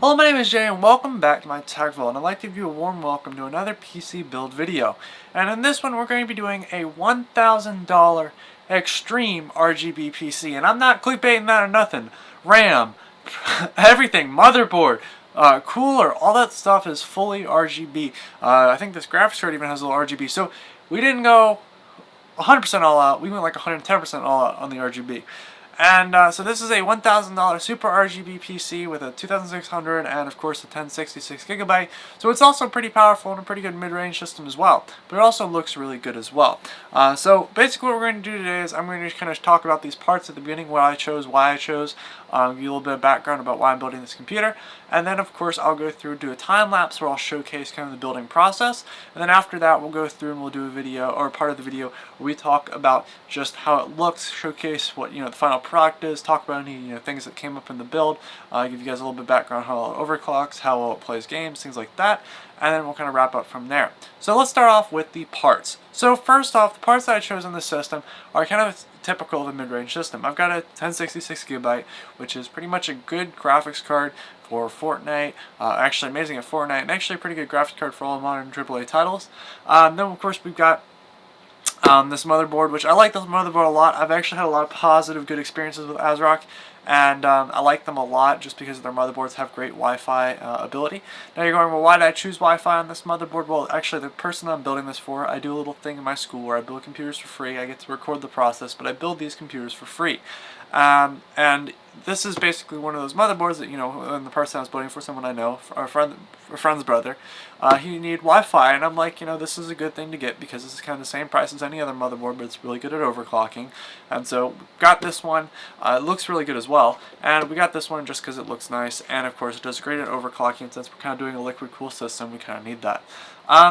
Hello, my name is Jay and welcome back to my tech vault, and I'd like to give you a warm welcome to another PC build video. And in this one we're going to be doing a $1,000 extreme RGB PC, and I'm not clickbaiting that or nothing. RAM, everything, motherboard, cooler, all that stuff is fully RGB. I think this graphics card even has a little RGB, so we didn't go 100% all out, we went like 110% all out on the RGB. And so this is a $1,000 super RGB PC with a 2600 and of course a 1066 gigabyte. So it's also pretty powerful and a pretty good mid-range system as well. But it also looks really good as well. So basically what we're going to do today is I'm going to kind of talk about these parts at the beginning, what I chose, why I chose, give you a little bit of background about why I'm building this computer. And then of course I'll go through and do a time-lapse where I'll showcase kind of the building process. And then after that we'll go through and we'll do a video, or part of the video, where we talk about just how it looks, showcase what the final product is, talk about any things that came up in the build, give you guys a little bit of background on how it overclocks, how well it plays games, things like that, and then we'll kind of wrap up from there. So let's start off with the parts. So first off, the parts that I chose in this system are kind of typical of a mid-range system. I've got a 1066 gigabyte, which is pretty much a good graphics card for Fortnite, actually amazing at Fortnite, and actually a pretty good graphics card for all modern AAA titles. Then of course we've got this motherboard, which I like this motherboard a lot. I've actually had a lot of positive, good experiences with ASRock, and I like them a lot just because their motherboards have great Wi-Fi ability. Now you're going, well, why did I choose Wi-Fi on this motherboard? Well, actually the person I'm building this for, I do a little thing in my school where I build computers for free. I get to record the process, but I build these computers for free. And this is basically one of those motherboards that, and the person I was building for, someone I know, a friend's brother, he needed Wi-Fi, and I'm like, this is a good thing to get because this is kind of the same price as any other motherboard, but it's really good at overclocking. And so got this one. It looks really good as well, and we got this one just because it looks nice, and of course it does great at overclocking. Since we're kind of doing a liquid cool system, we kind of need that.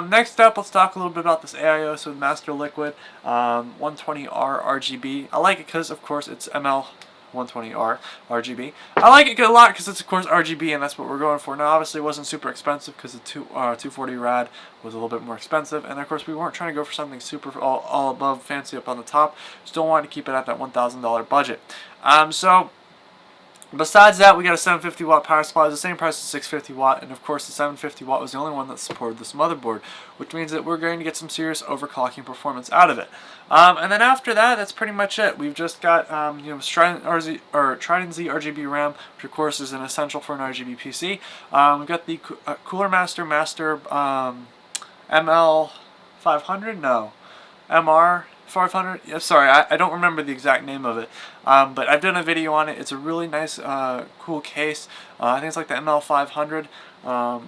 Next up, let's talk a little bit about this AIO, so Master Liquid 120R RGB. I like it because, of course, it's ML120R RGB. I like it a lot because it's, of course, RGB, and that's what we're going for. Now, obviously, it wasn't super expensive because the 240 rad was a little bit more expensive, and of course, we weren't trying to go for something super all above fancy up on the top. Still wanted to keep it at that $1,000 budget. So besides that, we got a 750 watt power supply. It's the same price as 650 watt, and of course the 750 watt was the only one that supported this motherboard, which means that we're going to get some serious overclocking performance out of it. And then after that, that's pretty much it. We've just got Trident Z RGB RAM, which of course is an essential for an RGB PC. We've got the Cooler Master ML500, no, MR 500. Yeah, sorry, I don't remember the exact name of it, but I've done a video on it. It's a really nice, cool case. I think it's like the ML500. I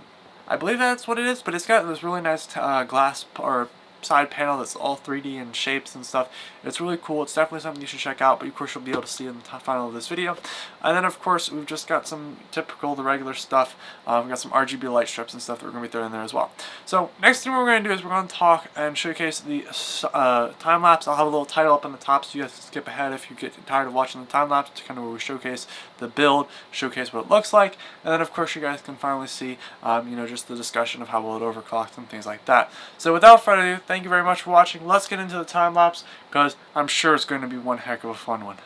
believe that's what it is, but it's got this really nice glass or side panel that's all 3D and shapes and stuff. It's really cool. It's definitely something you should check out, but of course you'll be able to see in the final of this video. And then of course we've just got some typical, the regular stuff. We've got some RGB light strips and stuff that we're going to be throwing in there as well. So next thing we're going to do is we're going to talk and showcase the time-lapse. I'll have a little title up on the top so you have to skip ahead if you get tired of watching the time-lapse. It's kind of where we showcase the build, showcase what it looks like, and then of course you guys can finally see just the discussion of how well it overclocked and things like that. So without further ado, thank you very much for watching. Let's get into the time-lapse because I'm sure it's going to be one heck of a fun one.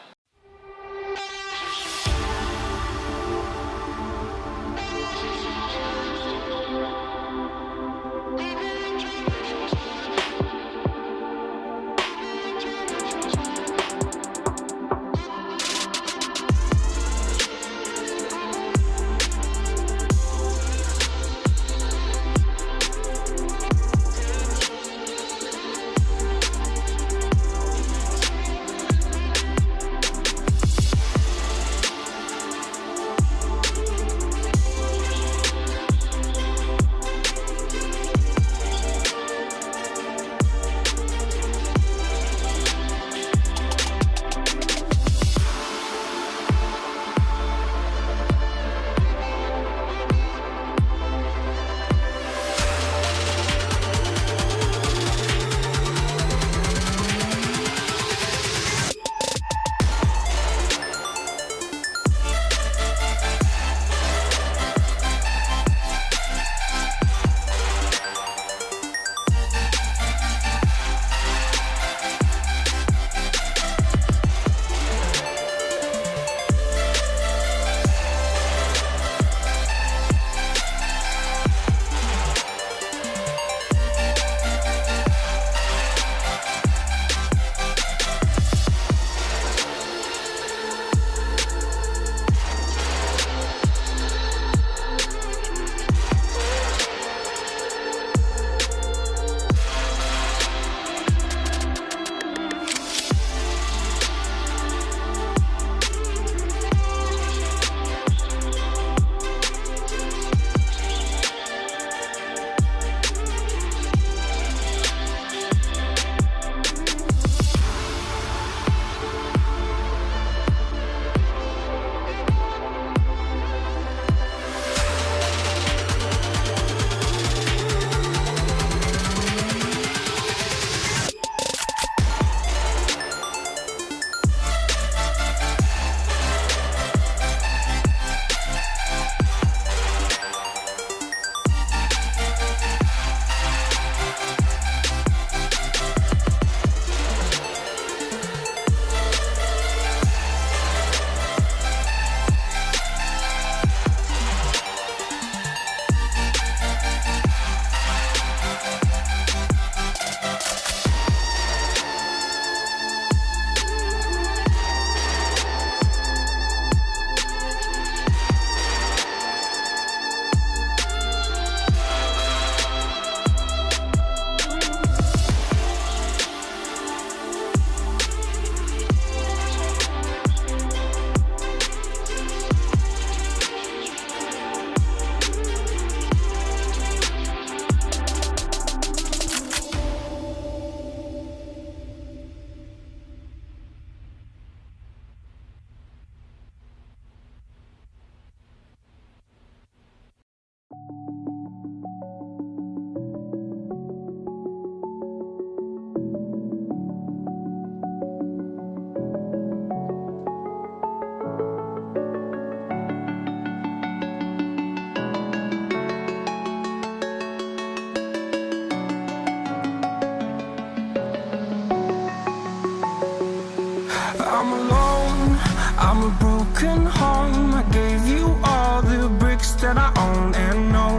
a broken home. I gave you all the bricks that I own and know.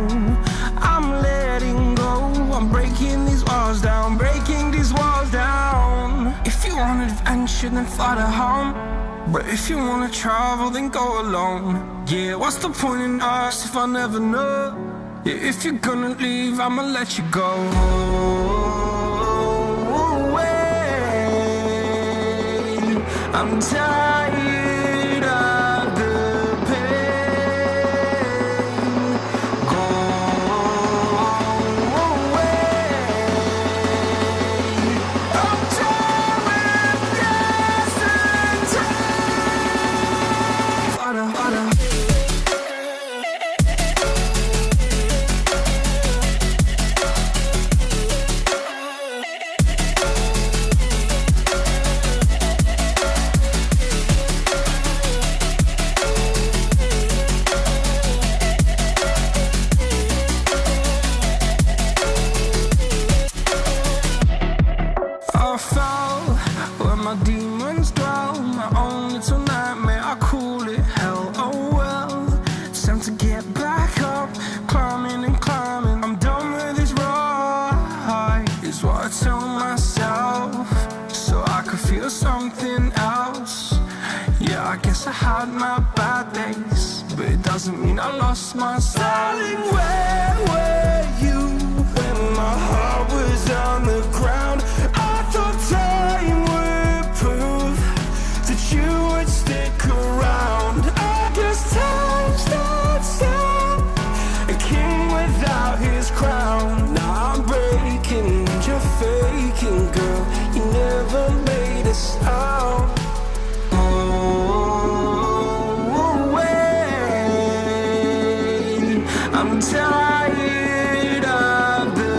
I'm letting go, I'm breaking these walls down, breaking these walls down. If you want adventure, then fly to home. But if you wanna travel, then go alone. Yeah, what's the point in us if I never know? Yeah, if you're gonna leave, I'ma let you go. I'm tired of the pain. Go away. I'm tired of yesterday. Harder, harder. I fell where my demons dwell. My own little nightmare, I call it hell. Oh well, it's time to get back up. Climbing and climbing, I'm done with this ride, is what I tell myself, so I could feel something else. Yeah, I guess I had my bad days, but it doesn't mean I lost my style. Darling, where were you when my heart was on the ground? I thought time would prove that you would stick around. I guess time stood still, a king without his crown. Now I'm breaking, you're faking, girl. You never made a sound. Oh, wait, I'm tired of the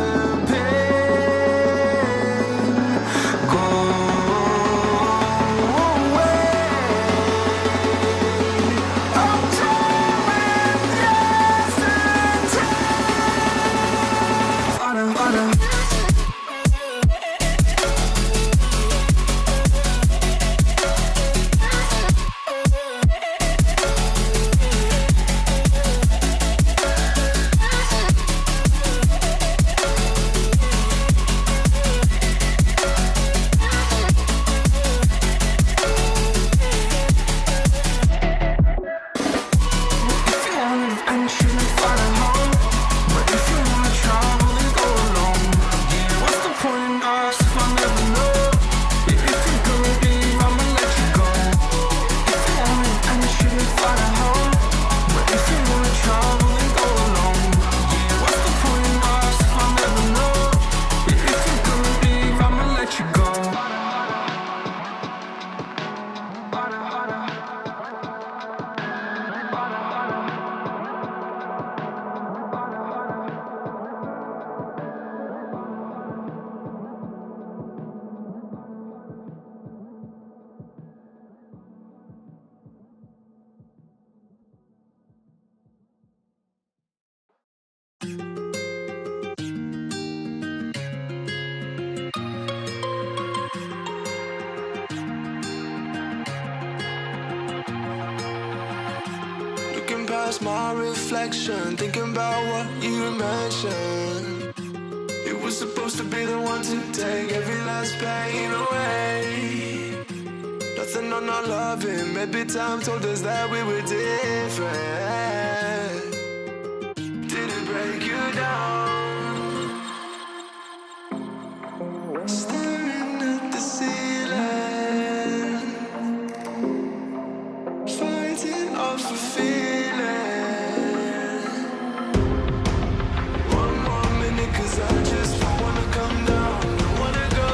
pain. Go away. I'm tired of yesterday. Harder, harder. If you want adventure, then fly to home. But if you wanna travel, then go alone. Yeah, what's the point in us if I never know? Yeah, if you're gonna leave, I'ma let you go. If you want adventure, then fly to home. But if you wanna travel, then go alone. Yeah, what's the point in us if I never know? Yeah, if you're gonna leave, I'ma let you go. Harder, harder. Looking past my reflection, thinking about what you mentioned. It was supposed to be the one to take every last pain away. Nothing on our loving, maybe time told us that we were different. Did it break you down? Staring at the ceiling, fighting off a feeling. One more minute, 'cause I just wanna come down. I wanna go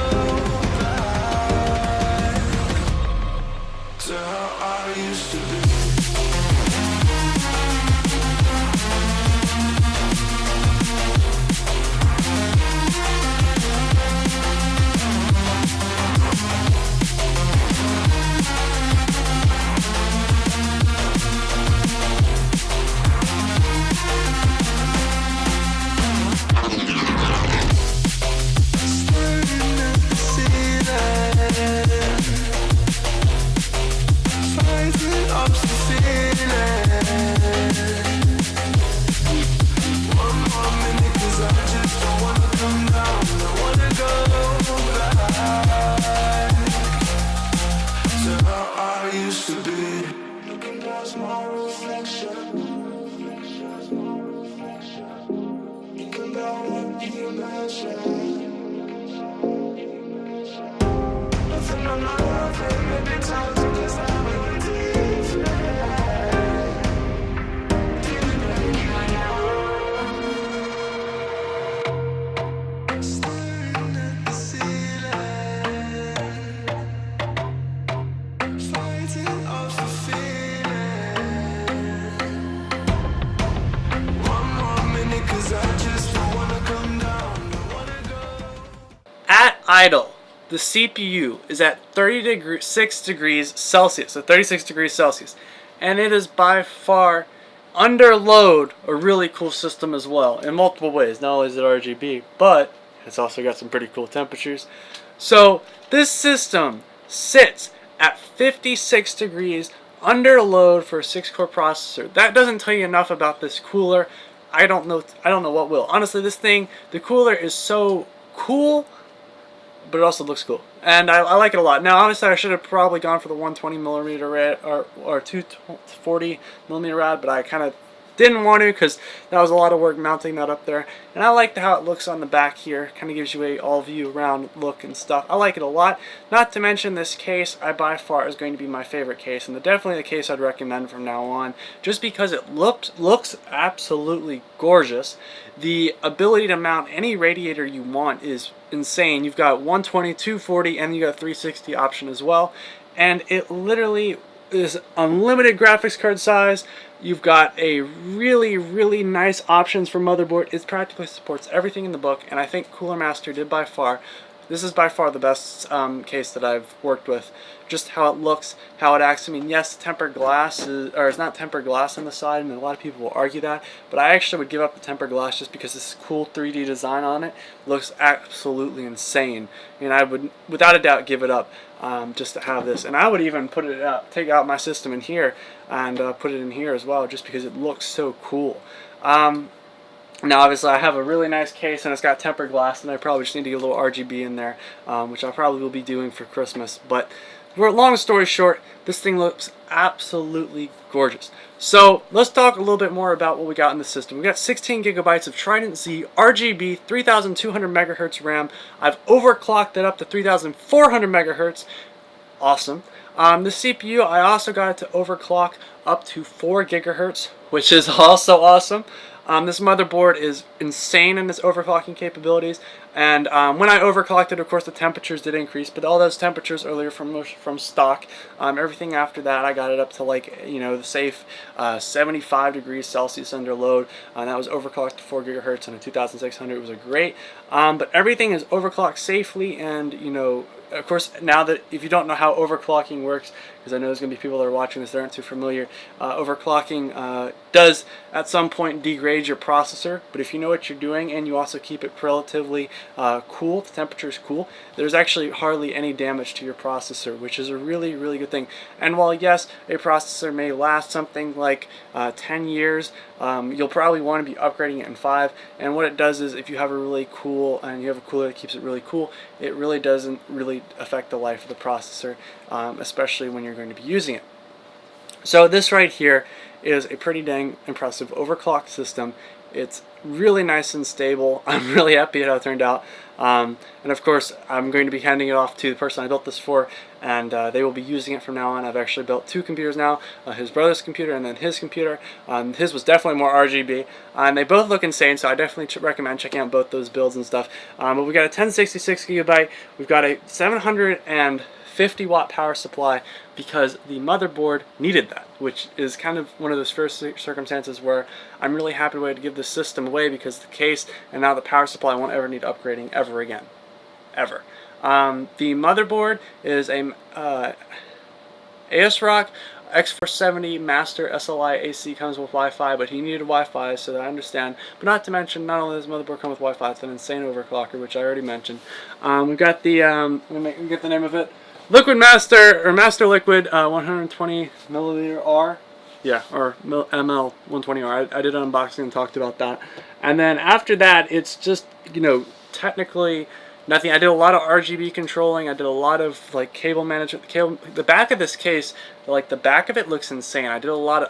back to how I used to be. At idle, the CPU is at 36 degrees Celsius, so 36 degrees Celsius, and it is by far, under load, a really cool system as well, in multiple ways. Not only is it RGB, but it's also got some pretty cool temperatures. So this system sits at 56 degrees under load for a 6-core processor. That doesn't tell you enough about this cooler. I don't know what will. Honestly, this thing, the cooler is so cool, but it also looks cool, and I like it a lot. Now, honestly, I should have probably gone for the 120mm rad or 240mm rad, but I kind of didn't want to because that was a lot of work mounting that up there. And I like how it looks on the back here. Kind of gives you a all-view around look and stuff. I like it a lot. Not to mention this case, I by far is going to be my favorite case, and definitely the case I'd recommend from now on, just because it looks absolutely gorgeous. The ability to mount any radiator you want is insane. You've got 120, 240, and you got a 360 option as well. And it literally is unlimited graphics card size. You've got a really nice options for motherboard. It practically supports everything in the book, and I think Cooler Master did by far. This is by far the best case that I've worked with. Just how it looks, how it acts. I mean, yes, tempered glass it's not tempered glass on the side, and a lot of people will argue that, but I actually would give up the tempered glass just because this cool 3D design on it looks absolutely insane, and I would, without a doubt, give it up just to have this. And I would even put it out, take out my system in here, and put it in here as well, just because it looks so cool. Now, obviously, I have a really nice case, and it's got tempered glass, and I probably just need to get a little RGB in there, which I probably will be doing for Christmas. But long story short, this thing looks absolutely gorgeous. So let's talk a little bit more about what we got in the system. We got 16 gigabytes of Trident Z RGB, 3200 megahertz RAM. I've overclocked it up to 3400 megahertz. Awesome. The CPU, I also got it to overclock up to 4 gigahertz, which is also awesome. This motherboard is insane in its overclocking capabilities, and when I overclocked it, of course, the temperatures did increase, but all those temperatures earlier from stock. Everything after that, I got it up to, like, you know, the safe 75 degrees Celsius under load, and that was overclocked to 4 gigahertz on a 2600. It was a great, but everything is overclocked safely, and, you know, of course, now that if you don't know how overclocking works, because I know there's going to be people that are watching this that aren't too familiar, overclocking does at some point degrade your processor, but if you know what you're doing and you also keep it relatively cool, the temperature is cool, there's actually hardly any damage to your processor, which is a really good thing. And while yes, a processor may last something like 10 years, you'll probably want to be upgrading it in 5, and what it does is if you have a really cool, and you have a cooler that keeps it really cool, it really doesn't really affect the life of the processor, especially when you're going to be using it. So this right here is a pretty dang impressive overclocked system. It's really nice and stable. I'm really happy at how it turned out. And of course, I'm going to be handing it off to the person I built this for, and they will be using it from now on. I've actually built 2 computers now, his brother's computer and then his computer. His was definitely more RGB, and they both look insane, so I definitely recommend checking out both those builds and stuff. But we got a 1066 gigabyte, we've got a 750 watt power supply because the motherboard needed that, which is kind of one of those first circumstances where I'm really happy to give this system away, because the case and now the power supply won't ever need upgrading ever again. Ever. The motherboard is a ASRock X470 Master SLI AC, comes with Wi-Fi, but he needed Wi-Fi, so that I understand. But not to mention, not only does the motherboard come with Wi-Fi, it's an insane overclocker, which I already mentioned. We've got the, let me get the name of it, Liquid Master, or Master Liquid 120 milliliter R. Yeah, or ML 120R. I did an unboxing and talked about that. And then after that, it's just, you know, technically nothing. I did a lot of RGB controlling. I did a lot of like cable management. The back of this case, like the back of it looks insane. I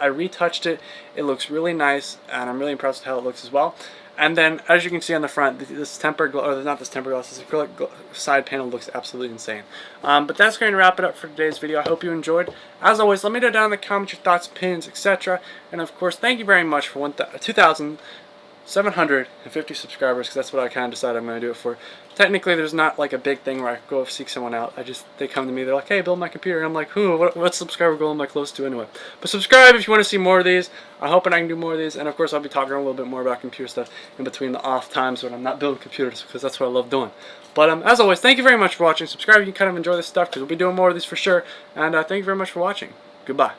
retouched it. It looks really nice, and I'm really impressed with how it looks as well. And then, as you can see on the front, this tempered, or not this tempered glass, this acrylic side panel looks absolutely insane. But that's going to wrap it up for today's video. I hope you enjoyed. As always, let me know down in the comments your thoughts, opinions, etc. And of course, thank you very much for 2,750 subscribers, because that's what I kind of decided I'm going to do it for. Technically, there's not like a big thing where I go seek someone out. They come to me, they're like, hey, build my computer. And I'm like, what subscriber goal am I close to anyway? But subscribe if you want to see more of these. I'm hoping I can do more of these. And of course, I'll be talking a little bit more about computer stuff in between the off times when I'm not building computers, because that's what I love doing. But as always, thank you very much for watching. Subscribe if you kind of enjoy this stuff, because we'll be doing more of these for sure. And thank you very much for watching. Goodbye.